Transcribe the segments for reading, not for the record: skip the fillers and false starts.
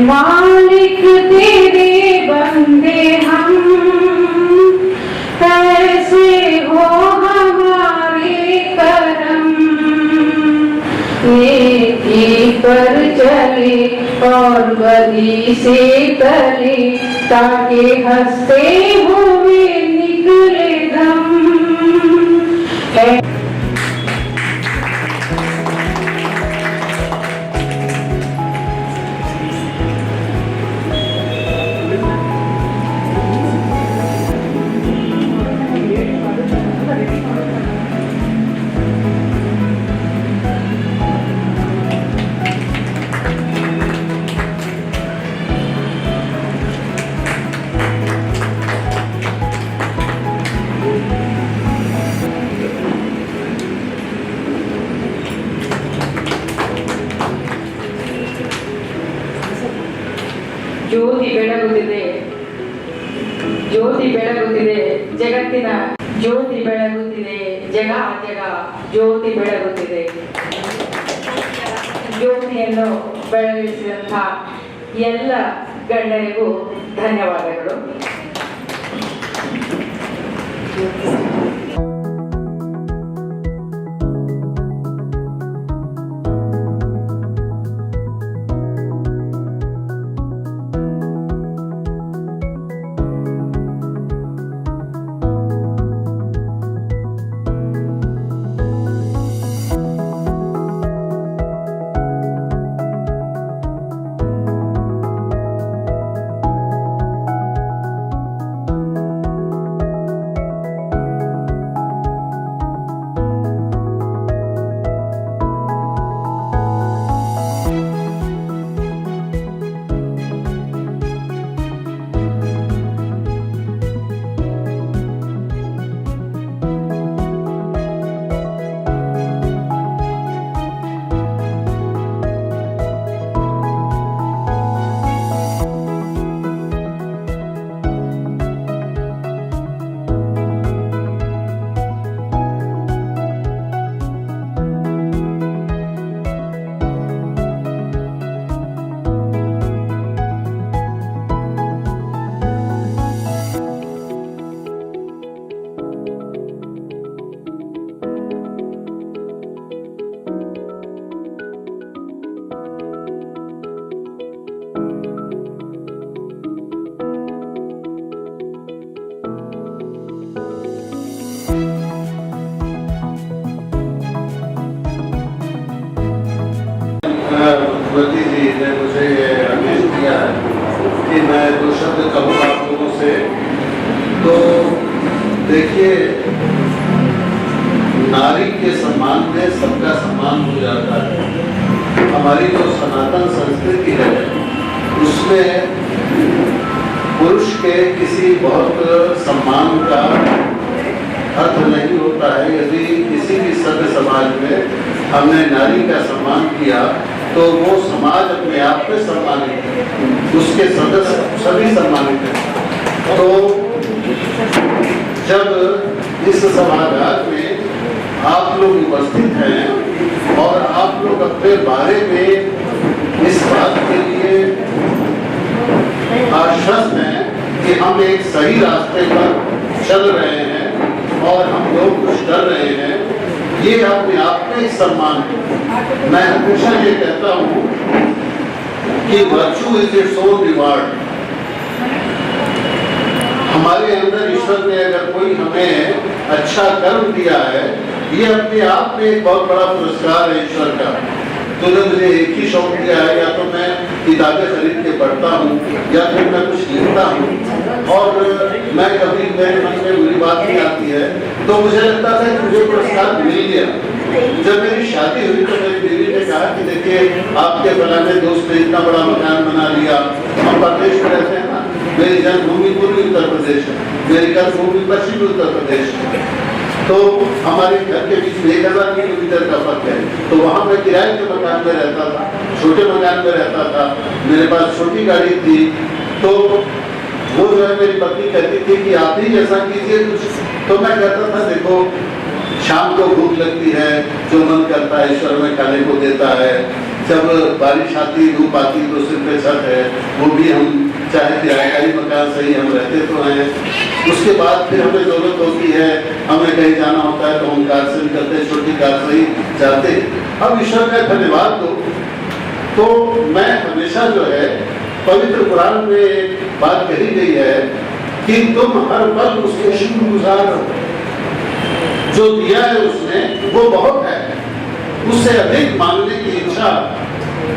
मालिक तेरे बंदे हम, कैसे हो हमारे करम। नेकी पर चले और बदी से टले, ताकि हंसते हुए निकले दम। ಜ್ಯೋತಿ ಬೆಳಗುತ್ತಿದೆ, ಜ್ಯೋತಿ ಬೆಳಗುತ್ತಿದೆ ಜಗತ್ತಿನ ಜ್ಯೋತಿ ಬೆಳಗುತ್ತಿದೆ, ಜಗ ಜಗ ಜ್ಯೋತಿ ಬೆಳಗುತ್ತಿದೆ. ಜ್ಯೋತಿಯನ್ನು ಬೆಳಗಿಸಿದಂತಹ ಎಲ್ಲ ಗಣ್ಯರಿಗೂ ಧನ್ಯವಾದಗಳು. भगवती जी ने मुझे ये आदेश दिया है कि मैं 2 शब्द कहूँ आप लोगों से। तो देखिए, नारी के सम्मान में सबका सम्मान हो जाता है। हमारी जो सनातन संस्कृति है उसमें पुरुष के किसी बहुत सम्मान का अर्थ नहीं होता है। यदि किसी भी सभ्य समाज में हमने नारी का सम्मान किया तो वो समाज अपने आप में सम्मानित है, उसके सदस्य सभी सम्मानित हैं। तो जब इस सभागार में आप लोग उपस्थित हैं और आप लोग अपने बारे में इस बात के लिए आश्वस्त हैं कि हम एक सही रास्ते पर चल रहे हैं और हम लोग कुछ कर रहे हैं, ये अपने आप में एक सम्मान है। मैं हमेशा ये कहता हूँ कि virtue is its own reward. हमारे अंदर ईश्वर ने अगर कोई हमें अच्छा कर्म दिया है, ये अपने आप में एक बहुत बड़ा पुरस्कार है ईश्वर का। तो मुझे एक ही शौक दिया है, या तो मैं किताबें खरीद के पढ़ता हूँ या फिर मैं कुछ लिखता हूँ। और मैं कभी मेरे मन में बुरी बात नहीं आती है तो मुझे लगता था कि मुझे पुरस्कार मिल गया। जब मेरी शादी हुई तो मेरी बीवी ने कहा कि देखिए, आपके फलाने दोस्त ने इतना बड़ा मकान बना लिया। हम प्रदेश में रहते हैं ना, मेरी जन्मभूमि पूर्वी उत्तर प्रदेश है, मेरी कर्मभूमि पश्चिमी उत्तर प्रदेश है। तो हमारे घर के बीच में 1000 किलोमीटर का फर्क है। तो वहाँ मैं किराए के मकान में रहता था, छोटे मकान में रहता था, मेरे पास छोटी गाड़ी थी। तो वो जो है मेरी पत्नी कहती थी कि आप ही ऐसा कीजिए कुछ। तो मैं कहता था देखो, शाम को भूख लगती है, जो मन करता है ईश्वर में खाने को देता है। जब बारिश आती, धूप आती तो सिर पे छत है, भी हम चाहे किराएदारी मकान सही हम रहते तो हैं, उसके बाद फिर हमें जरूरत होती है, हमें कहीं जाना होता है तो हम कार से निकलते हैं, छोटी कार से ही जाते। अब ईश्वर का धन्यवाद दो। तो मैं हमेशा जो है, पवित्र कुरान में एक बात कही गई है कि तुम हर पल उसके शुक्रगुजार रहो। जो दिया है उसने वो बहुत है, उससे अधिक मांगने की इच्छा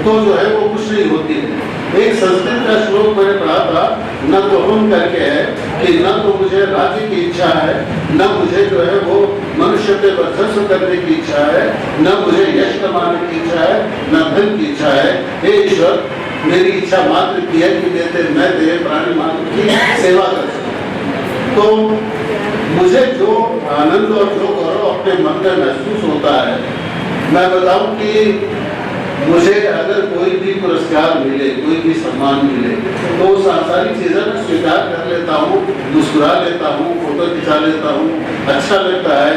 तो जो है वो कुछ नहीं होती है। एक संस्कृत का श्लोक मैंने पढ़ा था, न तो हम करके है कि न तो मुझे राज्य की इच्छा है, न मुझे जो है वो मनुष्य पे वर्चस्व करने की इच्छा है, न मुझे यश कमाने की इच्छा है, न धन की इच्छा है। हे ईश्वर, मेरी इच्छा मात्र की है कि मैं तेरे प्राणी मात्र की सेवा कर सकूं। तो मुझे जो आनंद और जो गौरव अपने मन में महसूस होता है, मैं बताऊं कि मुझे अगर कोई भी पुरस्कार मिले, कोई भी सम्मान मिले, तो सांसारिक चीजें मैं स्वीकार कर लेता हूँ, मुस्कुरा लेता हूँ, फोटो खिंचा लेता हूँ, अच्छा लगता है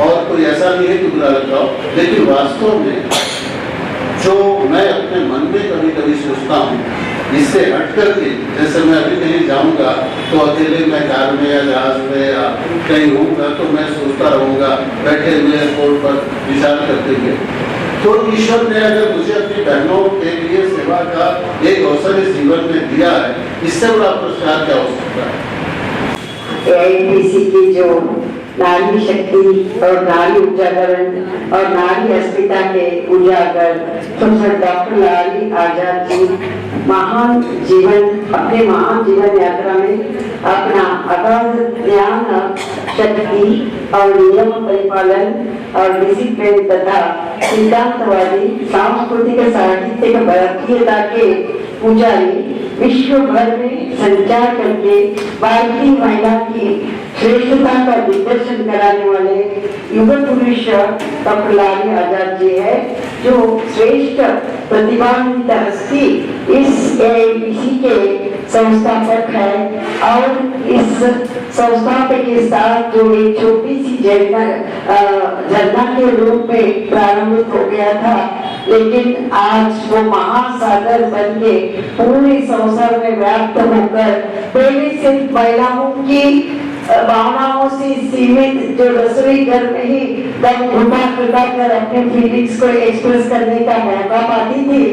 और कोई ऐसा नहीं है कि बुरा लगता हो। लेकिन वास्तव में जो मैं अपने मन में कभी कभी सोचता हूँ, इससे हट करके, जैसे मैं अभी कहीं जाऊंगा तो अकेले मैं कार में या जहाज में या कहीं हूँ तो मैं सोचता रहूंगा बैठे हुए एयरपोर्ट पर विचार करते हुए। तो ईश्वर ने अगर मुझे अपनी बहनों के लिए सेवा का एक अवसर इस जीवन में दिया है, इससे बड़ा पुरस्कार क्या हो सकता है। AIPC की जो नारी शक्ति और नारी उजागरण और नारी अस्मिता के उजागर प्रोफेसर डॉक्टर लाली आजाद जी अपने महान जीवन यात्रा में अपना अगाध ज्ञान, शक्ति और नियम परिपालन और डिसिप्लिन तथा सिद्धांतवादी सांस्कृतिक साहित्यिक भारतीयता के पुजारी विश्व भर में संचार करके भारतीय महिला की श्रेष्ठता का निदर्शन कराने वाले युग पुरुष डॉक्टर लाली आजाद जी है, जो श्रेष्ठ प्रतिभान्वित हस्ती इस AIPC के संस्थापक है और इस संस्थापक के साथ जो एक छोटी सी झरना के रूप में प्रारंभिक हो गया था, लेकिन आज वो महासागर बन के पूरे संसार में व्याप्त होकर पहले सिर्फ महिलाओं की भावनाओं से सीमित, जो रसोई घर में ही दम घुटा कर अपने फीलिंग्स को एक्सप्रेस करने का मौका पाती थी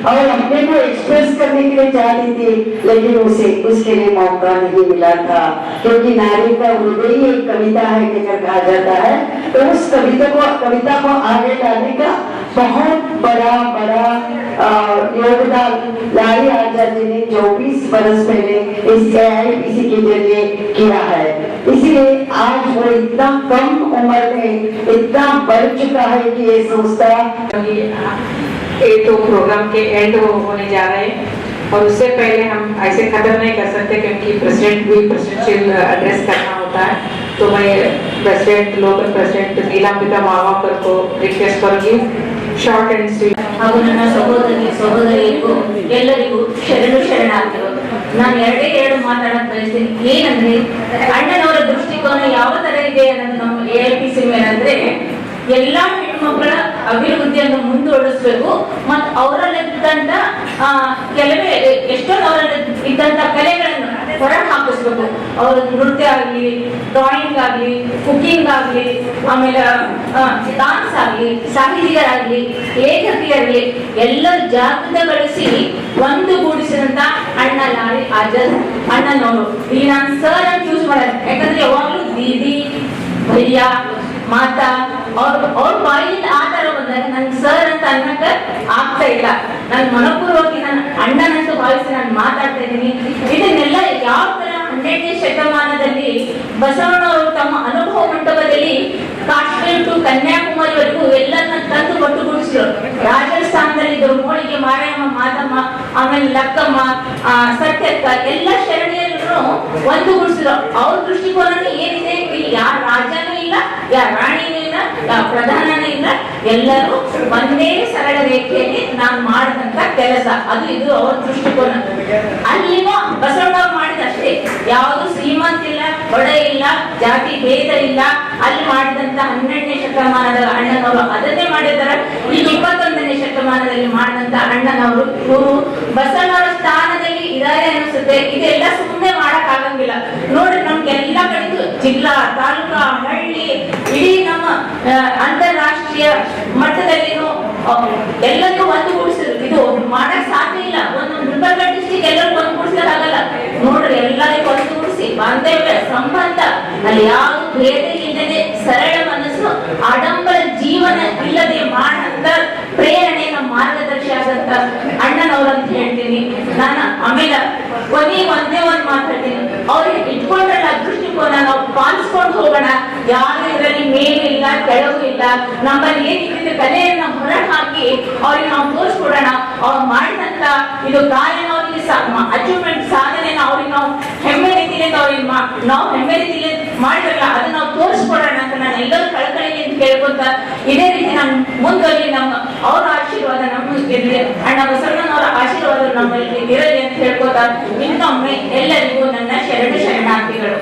और अपने को एक्सप्रेस करने के लिए चाहती थी, लेकिन उसे उसके लिए मौका नहीं मिला था, क्योंकि नारी का हृदय ही एक कविता है कहकर कहा जाता है। तो उस कविता को आगे लाने का बहुत बड़ा योगदान लाली आजाद जी ने 24 बरस पहले इस AIPC के जरिए किया है। इसलिए आज वो इतना कम उम्र में इतना बढ़ चुका है कि ये संस्था ये तो प्रोग्राम के एंड होने जा रहे हैं और उससे पहले हम ऐसे खत्म नहीं कर सकते, क्योंकि प्रेसिडेंट भी प्रेसिडेंशियल एड्रेस करना होता है। तो मैं प्रेसिडेंट, लोकल प्रेसिडेंट नीलांबिका मावाकर को रिक्वेस्ट करूंगी ಶಾರ್ಟ್ ಅಂಡ್ ಸ್ವೀಟ್. ಹಾಗೂ ನನ್ನ ಸಹೋದರಿಗೂ ಎಲ್ಲರಿಗೂ ಶರಣಾರ್ಥಿಗಳು. ನಾನು ಎರಡು ಮಾತಾಡಕ್ ಬಯಸ್ತೀನಿ. ಏನಂದ್ರೆ ಅಣ್ಣನವರ ದೃಷ್ಟಿಕೋನ ಯಾವ ತರ ಇದೆ ಅನ್ನೋದು ನಮ್ಮ AIPC ಮೇಲಂದ್ರೆ ಎಲ್ಲಾ ಹೆಣ್ಮಕ್ಳ ಅಭಿವೃದ್ಧಿಯನ್ನು ಮುಂದುವರಿಸಬೇಕು ಮತ್ತು ಅವರಲ್ಲಿದ್ದಂತ ಕೆಲವೇ ಎಷ್ಟೊಂದು ಅವರಲ್ಲಿ ಇದ್ದಂತ ಕಲೆಗಳನ್ನು ಹೊರ ಹಾಕಿಸ್ಬೇಕು. ಅವ್ರ ನೃತ್ಯ ಆಗ್ಲಿ, ಡ್ರಾಯಿಂಗ್ ಆಗ್ಲಿ, ಕುಕಿಂಗ್ ಆಗ್ಲಿ, ಆಮೇಲೆ ಡಾನ್ಸ್ ಆಗ್ಲಿ, ಸಾಹಿತಿಗರಾಗ್ಲಿ, ಲೇಖಕಿಯರಾಗ್ಲಿ ಎಲ್ಲರೂ ಜಾಗೃತಗೊಳಿಸಿ ಒಂದುಗೂಡಿಸಿದಂತ ಅಣ್ಣ ಲಾಲಿ ಆಜಾದ್ ಅಣ್ಣನವರು. ಇಲ್ಲಿ ನಾನು ಸರ್ ಅಂತ ಯೂಸ್ ಮಾಡೋದು, ಯಾಕಂದ್ರೆ ಯಾವಾಗ್ಲೂ ದೀದಿ, ಭಯ್ಯ, ಮಾತಾ ಅವ್ರ ಬಾಯಿಂದ ಆ ತರ ಬಂದಾಗ ನನ್ ಸರ್ ಅಂತ ಅನ್ನಕ ಆಗ್ತಾ ಇಲ್ಲ. ನಾನು ಮನಪೂರ್ವಕವಾಗಿ ನನ್ನ ಅಣ್ಣನಂತೂ ಭಾವಿಸಿ ನಾನು ಮಾತಾಡ್ತಾ ಇದ್ದೀನಿ. ಇದನ್ನೆಲ್ಲ ಯಾವ ತರ 12ನೇ ಶತಮಾನದಲ್ಲಿ ಬಸವಣ್ಣವರು ತಮ್ಮ ಅನುಭವ ಮಂಟಪದಲ್ಲಿ ಕಾಶ್ಮೀರ ಟು ಕನ್ಯಾಕುಮಾರಿವರೆಗೂ ಎಲ್ಲರನ್ನ ತಂದು ಒಟ್ಟುಗೂಡಿಸಿದ್ರು. ರಾಜಸ್ಥಾನದಲ್ಲಿ ಇದ್ರು ಮೋಳಿಗೆ, ಮಾರಮ್ಮ, ಮಾತಮ್ಮ, ಆಮೇಲೆ ಲಕ್ಕಮ್ಮ, ಸತ್ಯಕ್ಕ ಎಲ್ಲ ಶರಣೆಯರು ಒಂದುಗೂಡಿಸಿದ್ರು. ಅವ್ರ ದೃಷ್ಟಿಕೋನ ಏನಿದೆ, ಇಲ್ಲಿ ಯಾರ ರಾಜನೂ ಇಲ್ಲ, ಯಾರ ರಾಣಿನೂ ಇಲ್ಲ, ಯಾವ ಪ್ರಧಾನನೂ ಇಲ್ಲ, ಎಲ್ಲರೂ ಒಂದೇ ಸರಳ ರೇಖೆಯಲ್ಲಿ ನಾನು ಮಾಡಿದಂತ ಕೆಲಸ, ಅದು ಇದು ಅವ್ರ ದೃಷ್ಟಿಕೋನ. ಅಲ್ಲಿನೂ ಬಸವಣ್ಣವ್ರು ಮಾಡಿದಷ್ಟೇ, ಯಾವುದು ಶ್ರೀಮಂತ ಇಲ್ಲ, ಬಡ ಇಲ್ಲ, ಜಾತಿ ಭೇದ ಇಲ್ಲ. ಅಲ್ಲಿ ಮಾಡಿದಂತ 12ನೇ ಶತಮಾನದ ಅಣ್ಣನವರು ಅದನ್ನೇ ಮಾಡಿದಾರೆ. ಈಗ 21ನೇ ಶತಮಾನದಲ್ಲಿ ಮಾಡಿದಂತ ಅಣ್ಣನವರು ಇವರು ಬಸವಣ್ಣವರ ಸ್ಥಾನದಲ್ಲಿ ಇದ್ದಾರೆ ಅನಿಸುತ್ತೆ ಇದೆಲ್ಲ ಸುಮ್ಮನೆ ಮಾಡಕ್ ಆಗಂಗಿಲ್ಲ. ನೋಡ್ರಿ ನಮ್ಗೆ ಎಲ್ಲಾ ಕಡೆಗೂ ಜಿಲ್ಲಾ, ತಾಲೂಕಾ, ಹಳ್ಳಿ, ಇಡೀ ನಮ್ಮ ಅಂತಾರಾಷ್ಟ್ರೀಯ ಮಟ್ಟದಲ್ಲಿನೂ ಎಲ್ಲರಿಗೂ ಒಂದುಗೂಡಿಸಿದ್ರು. ಇದು ಮಾಡಕ್ ಸಾಧ್ಯ ಇಲ್ಲ. ಒಂದು ಗುಲ್ಬರ್ಗ ಡಿಸ್ಟಿಕ್ ಎಲ್ಲರಿಗೂ ಒಂದುಗೂಡಿಸಕ್ಕಾಗಲ್ಲ. ನೋಡ್ರಿ ಎಲ್ಲರಿಗೂ ಒಂದುಗೂಡಿಸಿ ಬಾಂಧವ್ಯ ಸಂಬಂಧ ಅಲ್ಲಿ ಯಾವ್ದು ಭೇದ ಇಲ್ಲದೆ ಸರಳ ಮನಸ್ಸು ಆಡಂಬರ ಜೀವನ ಇಲ್ಲದೆ ಮಾಡಂತ ಪ್ರೇರಣೆ ನಮ್ಮ ಮಾರ್ಗದರ್ಶಿ ಆದಂತ ಅಣ್ಣನವ್ರಂತ ಹೇಳ್ತೀನಿ ನಾನು. ಆಮೇಲೆ ಒಂದೇ ಒಂದ್ ಮಾತಾಡ್ತೀನಿ, ಅವ್ರಿಗೆ ಇಟ್ಕೊಂಡ್ರಲ್ಲ ದೃಷ್ಟಿಕೋನ ನಾವು ಪಾಲಿಸ್ಕೊಂಡು ಹೋಗೋಣ. ಯಾರು ಇದರಲ್ಲಿ ಮೇಲಿಲ್ಲ ಕೆಳಗೂ ಇಲ್ಲ, ನಮ್ಮಲ್ಲಿ ಏನಿದೆ ಕಲೆಯನ್ನ ಹೊರಗೆ ಹಾಕಿ ಅವ್ರಿಗೆ ನಾವು ತೋರಿಸ್ಕೊಡೋಣ. ಅವ್ರು ಮಾಡಿದಂತ ಇದು ಕಾರ್ಯ ಅವ್ರಿಗೆ ಅಚೀವ್ಮೆಂಟ್ ಸಾಧನೆನ ಅವ್ರಿಗೆ ನಾವು ಹೆಮ್ಮೆ ರೀತಿಯಿಂದ ಅವ್ರಿಗೆ ನಾವು ಹೆಮ್ಮೆ ರೀತಿಯಲ್ಲಿ ಮಾಡಿರಲ್ಲ ಅದನ್ನ ನಾವು ತೋರಿಸ್ಕೊಡೋಣ ಅಂತ ನಾನು ಎಲ್ಲರೂ ಕಳಕಳಿಗೆ ಅಂತ ಕೇಳ್ಕೊಂತ ಇದೇ ರೀತಿ ನಾನು ಮುಂದುವರಿ ನಮ್ಮ ಅವರ ಆಶೀರ್ವಾದ ನಮ್ಗೆ ಇರಲಿ, ಅಣ್ಣ ಬಸವಣ್ಣನವರ ಆಶೀರ್ವಾದ ನಮ್ಮಲ್ಲಿ ಇರಲಿ ಅಂತ ಹೇಳ್ಕೊತ ಇನ್ನೊಮ್ಮೆ ಎಲ್ಲರಿಗೂ ನನ್ನ ಶರಣಾರ್ಥಿಗಳು.